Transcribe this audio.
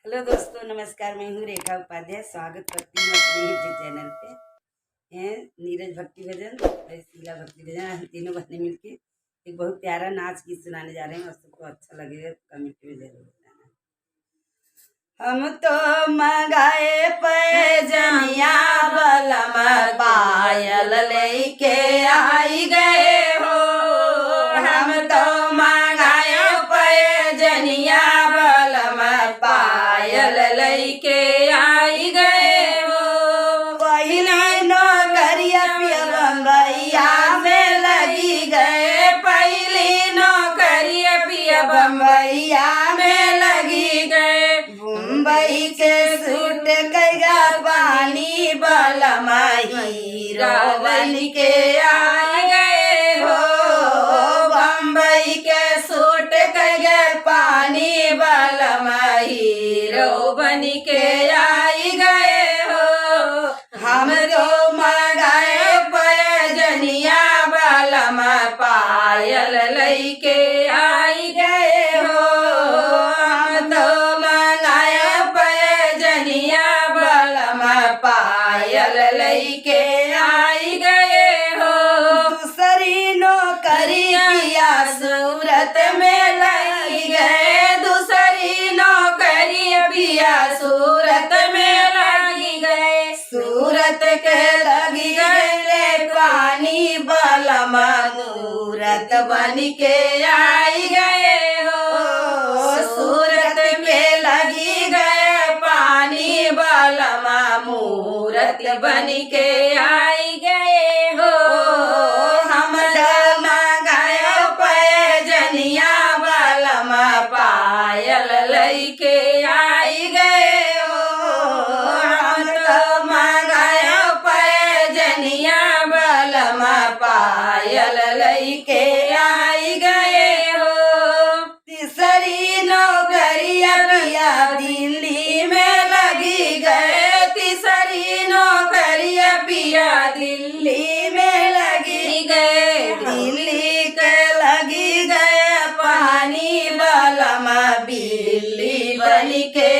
Hello दोस्तों, नमस्कार। मैं हूँ रेखा उपाध्याय। स्वागत करती हूँ अपने यूट्यूब चैनल पे। हैं नीरज भक्ति भजन और शीला भक्ति भजन, हम तीनों बहनें मिलके एक बहुत प्यारा नाच गीत सुनाने जा रहे हैं और सबको अच्छा लगेगा तो कमेंट में जरूर बताना। हम तो मंगाए पैजनिया बलम पायल लेके आई गए हो। हम तो मंगाए पैजनिया बलम पायल लेके आई गए हो। पहले नौकरिया पिया बम्बैया में लगी गए, पहली नौकरिया पिया बम्बैया में लगी गए। मुंबई के सूट कैगा पानी बलम हीरो बन के आई गए हो। बम्बई के सूट कैगा पानी बलम हीरो बन के आई गए हो। हम तो मंगाए पैजनिया बलम पायल लेके आई गए हो। हम तो मंगाए पैजनिया बलम पायल लेके आई गए हो। दूसरी नौकरिया सूरत में लगी गए, दूसरी नौकरी पिया सूरत में लगी गए। सूरत के लगी गए पानी बलम मूरत बन के आई गए हो। सूरत में लगी गए पानी बलम मूरत बन के आई गए हो। हम मंगाए पैजनिया बलम पायल लेके आई गए हो। हम तो मंगाए पैजनिया बलम पायल लेके आई गए हो। तीसरी नौकरिया पिया दिल्ली में लगी गए, तीसरी नौकरिया पिया दिल्ली में लगी गए। दिल्ली के लगी गए पानी बलम बिल्ली बन के